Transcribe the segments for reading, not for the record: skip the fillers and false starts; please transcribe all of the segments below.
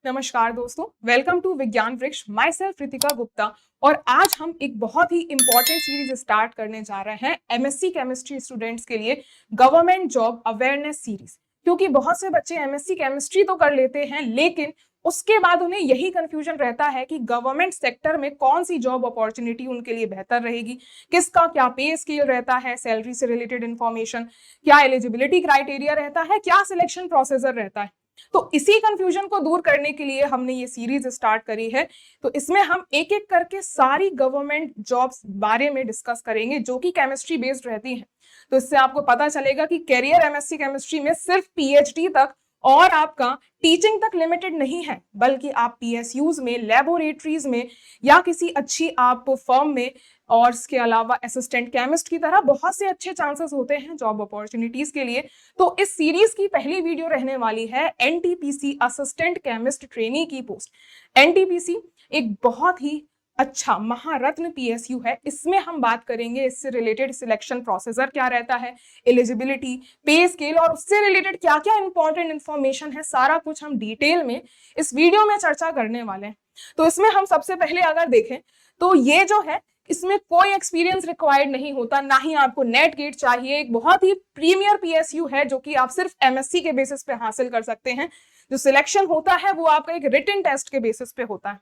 नमस्कार दोस्तों, welcome to विज्ञान वृक्ष। My self Ritika Gupta. और आज हम एक बहुत ही इंपॉर्टेंट सीरीज स्टार्ट करने जा रहे हैं एमएससी केमिस्ट्री स्टूडेंट्स के लिए, गवर्नमेंट जॉब अवेयरनेस सीरीज। क्योंकि बहुत से बच्चे एमएससी केमिस्ट्री तो कर लेते हैं, लेकिन उसके बाद उन्हें यही कंफ्यूजन रहता है कि गवर्नमेंट सेक्टर में कौन सी जॉब अपॉर्चुनिटी उनके लिए बेहतर रहेगी, किसका क्या पे स्केल रहता है, सैलरी से रिलेटेड इंफॉर्मेशन, क्या एलिजिबिलिटी क्राइटेरिया रहता है, क्या सिलेक्शन प्रोसीजर रहता है। तो इसी कंफ्यूजन को दूर करने के लिए हमने ये सीरीज स्टार्ट करी है। तो इसमें हम एक एक करके सारी गवर्नमेंट जॉब्स बारे में डिस्कस करेंगे जो कि केमिस्ट्री बेस्ड रहती हैं। तो इससे आपको पता चलेगा कि कैरियर एमएससी केमिस्ट्री में सिर्फ पीएचडी तक और आपका टीचिंग तक लिमिटेड नहीं है, बल्कि आप पीएसयूज में, लैबोरेटरीज में या किसी अच्छी आप फर्म में और इसके अलावा असिस्टेंट केमिस्ट की तरह बहुत से अच्छे चांसेस होते हैं जॉब अपॉर्चुनिटीज के लिए। तो इस सीरीज की पहली वीडियो रहने वाली है एनटीपीसी असिस्टेंट केमिस्ट ट्रेनी की पोस्ट। एनटीपीसी एक बहुत ही अच्छा महारत्न पीएसयू है। इसमें हम बात करेंगे इससे रिलेटेड सिलेक्शन प्रोसीजर क्या रहता है, एलिजिबिलिटी, पे स्केल और उससे रिलेटेड क्या क्या इंपॉर्टेंट इंफॉर्मेशन है, सारा कुछ हम डिटेल में इस वीडियो में चर्चा करने वाले हैं। तो इसमें हम सबसे पहले अगर देखें तो ये जो है, इसमें कोई एक्सपीरियंस रिक्वायर्ड नहीं होता, ना ही आपको नेट गेट चाहिए। एक बहुत ही प्रीमियर पीएसयू है जो कि आप सिर्फ एमएससी के बेसिस पे हासिल कर सकते हैं। जो सिलेक्शन होता है वो आपका एक रिटन टेस्ट के बेसिस पे होता है।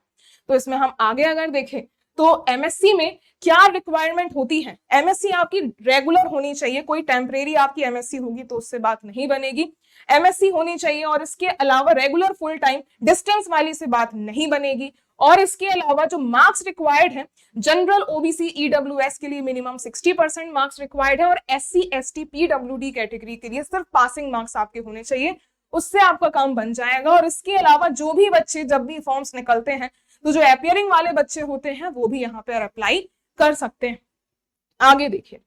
तो इसमें हम आगे अगर देखें तो एमएससी में क्या रिक्वायरमेंट होती है। एमएससी आपकी रेगुलर होनी चाहिए, कोई टेम्परेरी आपकी एमएससी होगी तो उससे बात नहीं बनेगी। एमएससी होनी चाहिए और इसके अलावा रेगुलर फुल टाइम डिस्टेंस वाली से बात नहीं बनेगी। और इसके अलावा जो मार्क्स रिक्वायर्ड है, जनरल ओबीसी ईडब्ल्यूएस के लिए मिनिमम 60% मार्क्स रिक्वायर्ड है और एससी एसटी पीडब्ल्यूडी कैटेगरी के लिए सिर्फ पासिंग मार्क्स आपके होने चाहिए, उससे आपका काम बन जाएगा। और इसके अलावा जो भी बच्चे जब भी फॉर्म्स निकलते हैं तो जो अपियरिंग वाले बच्चे होते हैं वो भी यहाँ पर अप्लाई कर सकते हैं। आगे देखिए,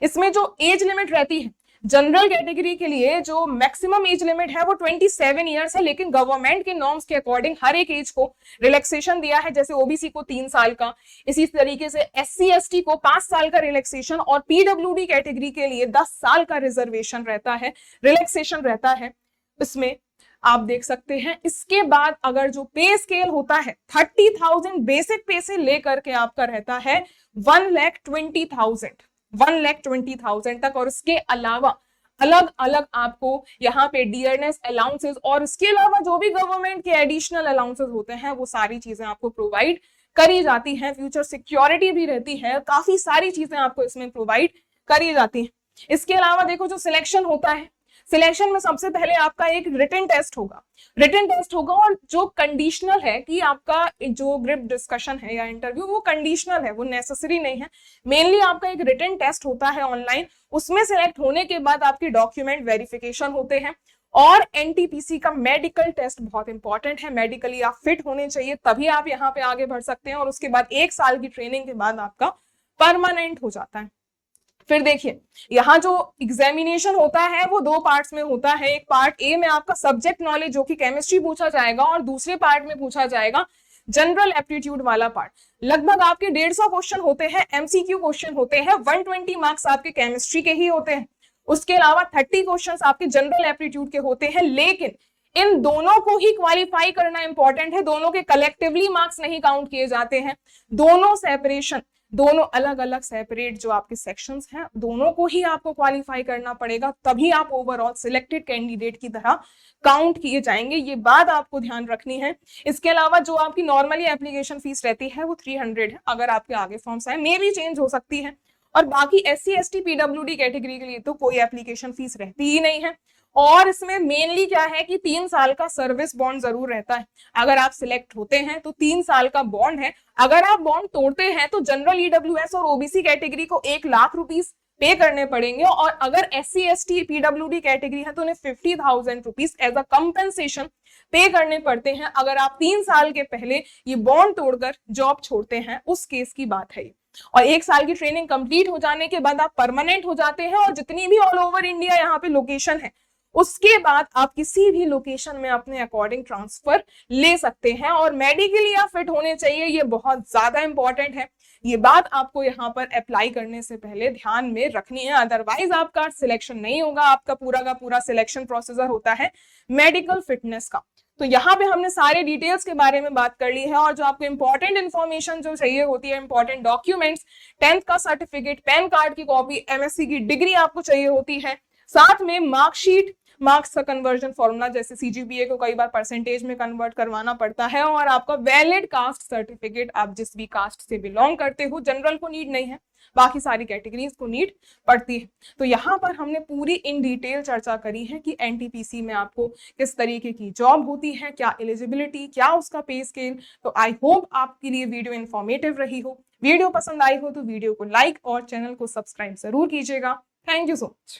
इसमें जो एज लिमिट रहती है जनरल कैटेगरी के लिए, जो मैक्सिमम एज लिमिट है वो 27 ईयर्स है, लेकिन गवर्नमेंट के नॉर्म्स के अकॉर्डिंग हर एक एज को रिलैक्सेशन दिया है। जैसे ओबीसी को 3 साल का, इसी तरीके से एससी एसटी को 5 साल का रिलैक्सेशन और पीडब्ल्यूडी कैटेगरी के लिए 10 साल का रिजर्वेशन रहता है, रिलैक्सेशन रहता है। इसमें आप देख सकते हैं। इसके बाद अगर जो पे स्केल होता है 30,000 बेसिक पे से लेकर के आपका रहता है 1,20,000 तक। और इसके अलावा अलग अलग आपको यहाँ पे डियरनेस अलाउंसेस और इसके अलावा जो भी गवर्नमेंट के एडिशनल अलाउंसेस होते हैं वो सारी चीजें आपको प्रोवाइड करी जाती हैं। फ्यूचर सिक्योरिटी भी रहती है, काफी सारी चीजें आपको इसमें प्रोवाइड करी जाती हैं। इसके अलावा देखो, जो सिलेक्शन होता है, सिलेक्शन में सबसे पहले आपका एक रिटन टेस्ट होगा और जो कंडीशनल है कि आपका जो ग्रुप डिस्कशन है या इंटरव्यू वो कंडीशनल है, वो नेसेसरी नहीं है। मेनली आपका एक रिटन टेस्ट होता है ऑनलाइन, उसमें सिलेक्ट होने के बाद आपकी डॉक्यूमेंट वेरिफिकेशन होते हैं। और एनटीपीसी का मेडिकल टेस्ट बहुत इंपॉर्टेंट है, मेडिकली आप फिट होने चाहिए तभी आप यहाँ पे आगे बढ़ सकते हैं। और उसके बाद 1 साल की ट्रेनिंग के बाद आपका परमानेंट हो जाता है। फिर देखिए, यहाँ जो एग्जामिनेशन होता है वो 2 पार्ट्स में होता है। एक पार्ट ए में आपका सब्जेक्ट नॉलेज जो कि केमिस्ट्री पूछा जाएगा और दूसरे पार्ट में पूछा जाएगा जनरल एप्टीट्यूड वाला पार्ट। लगभग आपके 150 क्वेश्चन होते हैं, एमसीक्यू क्वेश्चन होते हैं। 120 मार्क्स आपके केमिस्ट्री के ही होते हैं, उसके अलावा 30 क्वेश्चन आपके जनरल एप्टीट्यूड के होते हैं। लेकिन इन दोनों को ही क्वालिफाई करना इंपॉर्टेंट है, दोनों के कलेक्टिवली मार्क्स नहीं काउंट किए जाते हैं। दोनों अलग अलग सेपरेट जो आपके सेक्शंस हैं, दोनों को ही आपको क्वालिफाई करना पड़ेगा, तभी आप ओवरऑल सिलेक्टेड कैंडिडेट की तरह काउंट किए जाएंगे। ये बात आपको ध्यान रखनी है। इसके अलावा जो आपकी नॉर्मली एप्लीकेशन फीस रहती है वो 300 है। अगर आपके आगे फॉर्म्स आए मे भी चेंज हो सकती है। और बाकी एससी एसटी पीडब्ल्यूडी कैटेगरी के लिए तो कोई एप्लीकेशन फीस रहती ही नहीं है। और इसमें मेनली क्या है कि 3 साल का सर्विस बॉन्ड जरूर रहता है। अगर आप सिलेक्ट होते हैं तो 3 साल का बॉन्ड है। अगर आप बॉन्ड तोड़ते हैं तो जनरल ईडब्ल्यूएस और ओबीसी कैटेगरी को 1 लाख रुपीस पे करने पड़ेंगे। और अगर एससी एसटी पीडब्ल्यूडी कैटेगरी है तो उन्हें 50,000 रुपीस एज अ कंपेंसेशन पे करने पड़ते हैं अगर आप 3 साल के पहले ये बॉन्ड तोड़कर जॉब छोड़ते हैं। उस केस की बात है। और 1 साल की ट्रेनिंग कंप्लीट हो जाने के बाद आप परमानेंट हो जाते हैं और जितनी भी ऑल ओवर इंडिया यहाँ पे लोकेशन है उसके बाद आप किसी भी लोकेशन में अपने अकॉर्डिंग ट्रांसफर ले सकते हैं। और मेडिकली आप फिट होने चाहिए, ये बहुत ज्यादा इंपॉर्टेंट है। ये बात आपको यहाँ पर अप्लाई करने से पहले ध्यान में रखनी है, अदरवाइज आपका सिलेक्शन नहीं होगा। आपका पूरा का पूरा सिलेक्शन प्रोसीजर होता है मेडिकल फिटनेस का। तो यहाँ पे हमने सारे डिटेल्स के बारे में बात कर ली है, और जो आपको इंपॉर्टेंट इन्फॉर्मेशन जो चाहिए होती है, इंपॉर्टेंट डॉक्यूमेंट्स, 10th का सर्टिफिकेट, पैन कार्ड की कॉपी, एमएससी की डिग्री आपको चाहिए होती है, साथ में मार्कशीट, मार्क्स का कन्वर्जन फॉर्मूला, जैसे सीजीपीए को कई बार परसेंटेज में कन्वर्ट करवाना पड़ता है, और आपका वैलिड कास्ट सर्टिफिकेट, आप जिस भी कास्ट से बिलोंग करते हो, जनरल को नीड नहीं है, बाकी सारी कैटेगरीज को नीड पड़ती है। तो यहाँ पर हमने पूरी इन डिटेल चर्चा करी है कि एनटीपीसी में आपको किस तरीके की जॉब होती है, क्या एलिजिबिलिटी, क्या उसका पे स्केल। तो आई होप आपके लिए वीडियो इंफॉर्मेटिव रही हो। वीडियो पसंद आई हो तो वीडियो को लाइक और चैनल को सब्सक्राइब जरूर कीजिएगा। Thank you so much.